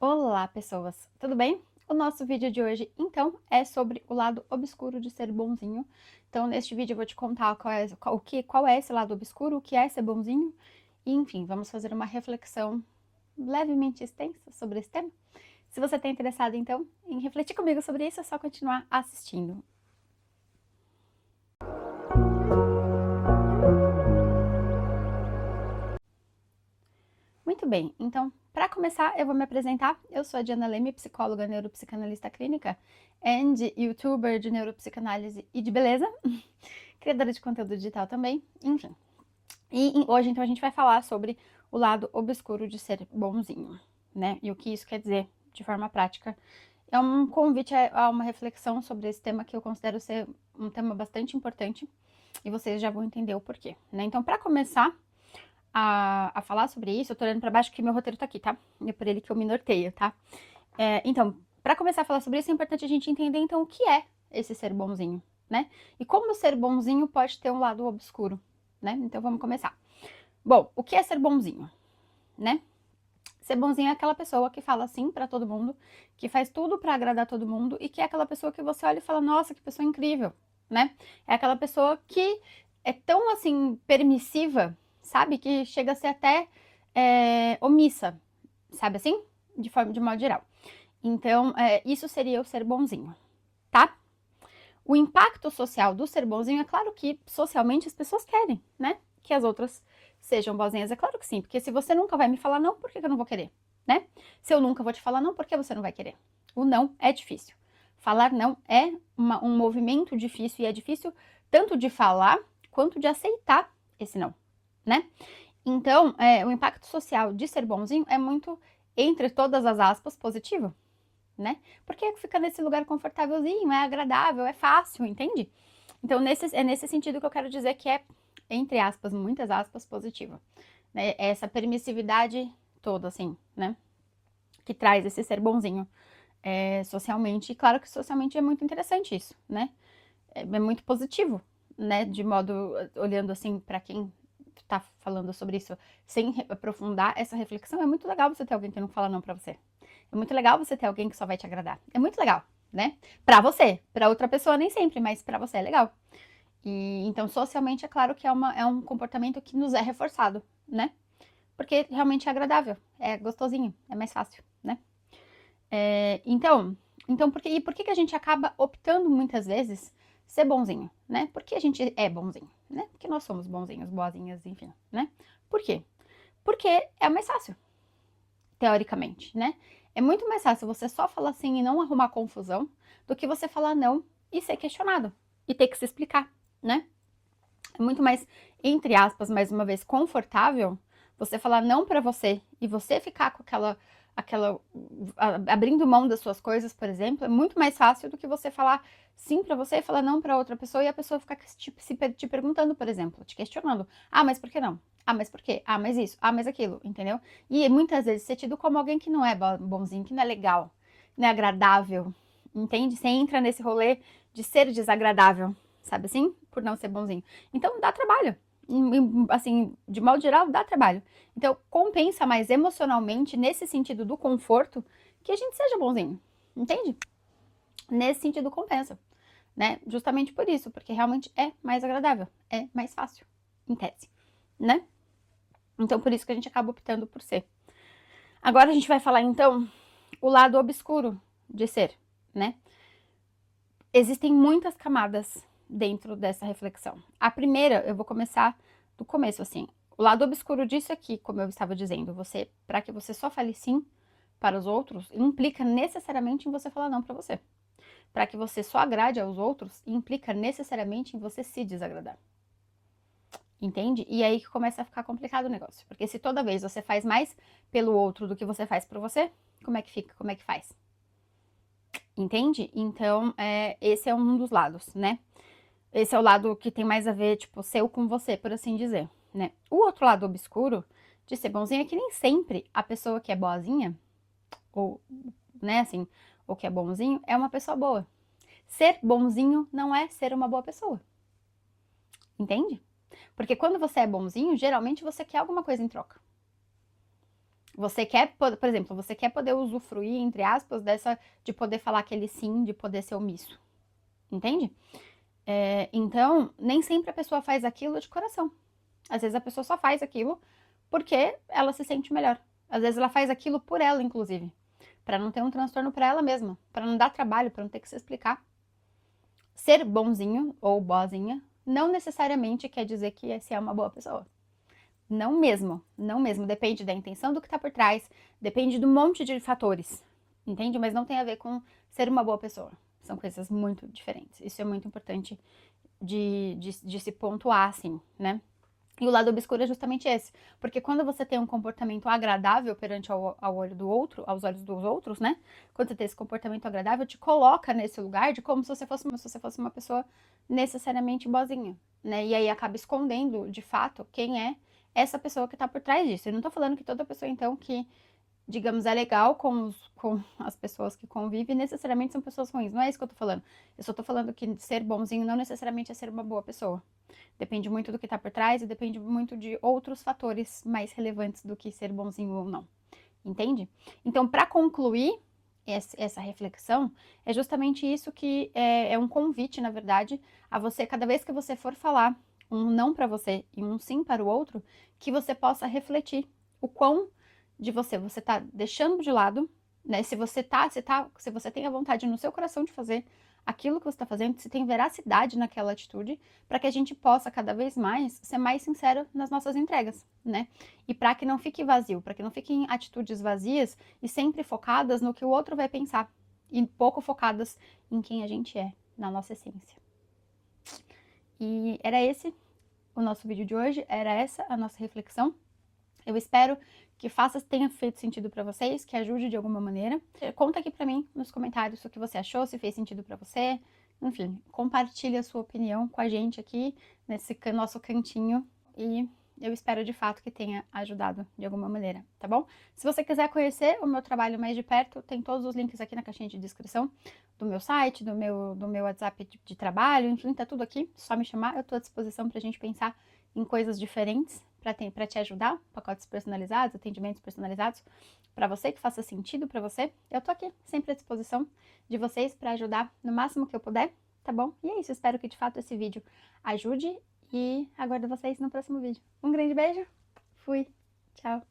Olá, pessoas! Tudo bem? O nosso vídeo de hoje, então, é sobre o lado obscuro de ser bonzinho. Então, neste vídeo eu vou te contar qual é esse lado obscuro, o que é ser bonzinho, e, enfim, vamos fazer uma reflexão levemente extensa sobre esse tema. Se você está interessado, então, em refletir comigo sobre isso, é só continuar assistindo. Muito bem, então, para começar, eu vou me apresentar. Eu sou a Diana Leme, psicóloga neuropsicanalista clínica and youtuber de neuropsicanálise e de beleza, criadora de conteúdo digital também, enfim. E hoje, então, a gente vai falar sobre o lado obscuro de ser bonzinho, né? E o que isso quer dizer de forma prática. É um convite a uma reflexão sobre esse tema que eu considero ser um tema bastante importante e vocês já vão entender o porquê, né? Então, para começar a falar sobre isso, eu tô olhando pra baixo que meu roteiro tá aqui, tá? É por ele que eu me norteio, tá? Então, pra começar a falar sobre isso, é importante a gente entender, então, o que é esse ser bonzinho, né? E como o ser bonzinho pode ter um lado obscuro, né? Então, vamos começar. Bom, o que é ser bonzinho, né? Ser bonzinho é aquela pessoa que fala sim pra todo mundo, que faz tudo pra agradar todo mundo e que é aquela pessoa que você olha e fala, nossa, que pessoa incrível, né? É aquela pessoa que é tão, assim, permissiva, sabe? Que chega a ser até omissa, sabe assim? De modo geral. Então, isso seria o ser bonzinho, tá? O impacto social do ser bonzinho, é claro que socialmente as pessoas querem, né? Que as outras sejam boazinhas, é claro que sim, porque se você nunca vai me falar não, por que eu não vou querer, né? Se eu nunca vou te falar não, por que você não vai querer? O não é difícil. Falar não é um movimento difícil e é difícil tanto de falar quanto de aceitar esse não, né? Então, o impacto social de ser bonzinho é muito, entre todas as aspas, positivo, né? Porque fica nesse lugar confortávelzinho, é agradável, é fácil, entende? Então, é nesse sentido que eu quero dizer que é, entre aspas, muitas aspas, positivo, né? Essa permissividade toda, assim, né? Que traz esse ser bonzinho socialmente. E claro que socialmente é muito interessante isso, né? É muito positivo, né? De modo, olhando assim para quem tá falando sobre isso sem aprofundar essa reflexão, é muito legal você ter alguém que não fala não pra você. É muito legal você ter alguém que só vai te agradar. É muito legal, né? Pra você. Pra outra pessoa nem sempre, mas pra você é legal. E então, socialmente, é claro que é um comportamento que nos é reforçado, né? Porque realmente é agradável, é gostosinho, é mais fácil, né? Então por que a gente acaba optando muitas vezes ser bonzinho, né? Porque a gente é bonzinho, né? Porque nós somos bonzinhos, boazinhas, enfim, né? Por quê? Porque é mais fácil, teoricamente, né? É muito mais fácil você só falar sim e não arrumar confusão do que você falar não e ser questionado e ter que se explicar, né? É muito mais, entre aspas, mais uma vez, confortável você falar não pra você e você ficar com abrindo mão das suas coisas, por exemplo, é muito mais fácil do que você falar sim pra você e falar não pra outra pessoa e a pessoa ficar te perguntando, por exemplo, te questionando. Ah, mas por que não? Ah, mas por quê? Ah, mas isso. Ah, mas aquilo, entendeu? E muitas vezes ser tido como alguém que não é bonzinho, que não é legal, não é agradável, entende? Você entra nesse rolê de ser desagradável, sabe assim? Por não ser bonzinho. Então dá trabalho. Assim, de modo geral, dá trabalho. Então, compensa mais emocionalmente, nesse sentido do conforto, que a gente seja bonzinho. Entende? Nesse sentido, compensa. Né? Justamente por isso, porque realmente é mais agradável, é mais fácil, em tese, né? Então, por isso que a gente acaba optando por ser. Agora a gente vai falar, então, o lado obscuro de ser, né? Existem muitas camadas dentro dessa reflexão. A primeira, eu vou começar do começo, assim. O lado obscuro disso aqui, como eu estava dizendo, para que você só fale sim para os outros, implica necessariamente em você falar não para você. Para que você só agrade aos outros, implica necessariamente em você se desagradar. Entende? E aí que começa a ficar complicado o negócio. Porque se toda vez você faz mais pelo outro do que você faz por você, como é que fica? Como é que faz? Entende? Então, esse é um dos lados, né? Esse é o lado que tem mais a ver, tipo, seu com você, por assim dizer, né? O outro lado obscuro de ser bonzinho é que nem sempre a pessoa que é boazinha, ou, né, assim, ou que é bonzinho, é uma pessoa boa. Ser bonzinho não é ser uma boa pessoa. Entende? Porque quando você é bonzinho, geralmente você quer alguma coisa em troca. Você quer, por exemplo, você quer poder usufruir, entre aspas, de poder falar aquele sim, de poder ser omisso. Entende? Então, nem sempre a pessoa faz aquilo de coração. Às vezes a pessoa só faz aquilo porque ela se sente melhor. Às vezes ela faz aquilo por ela, inclusive, para não ter um transtorno para ela mesma, para não dar trabalho, para não ter que se explicar. Ser bonzinho ou boazinha não necessariamente quer dizer que você é uma boa pessoa. Não mesmo, não mesmo. Depende da intenção do que tá por trás, depende de um monte de fatores, entende? Mas não tem a ver com ser uma boa pessoa. São coisas muito diferentes. Isso é muito importante de se pontuar, assim, né? E o lado obscuro é justamente esse. Porque quando você tem um comportamento agradável perante ao olho do outro, aos olhos dos outros, né? Quando você tem esse comportamento agradável, te coloca nesse lugar de como se você fosse uma pessoa necessariamente boazinha, né? E aí acaba escondendo, de fato, quem é essa pessoa que tá por trás disso. Eu não tô falando que toda pessoa, então, que digamos, é legal com as pessoas que convivem, necessariamente são pessoas ruins. Não é isso que eu tô falando. Eu só tô falando que ser bonzinho não necessariamente é ser uma boa pessoa. Depende muito do que tá por trás e depende muito de outros fatores mais relevantes do que ser bonzinho ou não. Entende? Então, para concluir essa reflexão, é justamente isso que é um convite, na verdade, a você, cada vez que você for falar um não para você e um sim para o outro, que você possa refletir o quão de você tá deixando de lado, né? Se você tem a vontade no seu coração de fazer aquilo que você está fazendo, se tem veracidade naquela atitude, para que a gente possa cada vez mais ser mais sincero nas nossas entregas, né? E para que não fique vazio, para que não fiquem atitudes vazias e sempre focadas no que o outro vai pensar e pouco focadas em quem a gente é, na nossa essência. E era esse o nosso vídeo de hoje, era essa a nossa reflexão. Eu espero que tenha feito sentido para vocês, que ajude de alguma maneira. Conta aqui para mim nos comentários o que você achou, se fez sentido para você. Enfim, compartilhe a sua opinião com a gente aqui nesse nosso cantinho e eu espero de fato que tenha ajudado de alguma maneira, tá bom? Se você quiser conhecer o meu trabalho mais de perto, tem todos os links aqui na caixinha de descrição do meu site, do meu WhatsApp de trabalho, enfim, tá tudo aqui. Só me chamar, eu tô à disposição pra gente pensar em coisas diferentes para te ajudar, pacotes personalizados, atendimentos personalizados, para você que faça sentido para você. Eu tô aqui sempre à disposição de vocês para ajudar no máximo que eu puder, tá bom? E é isso, espero que de fato esse vídeo ajude e aguardo vocês no próximo vídeo. Um grande beijo, fui, tchau!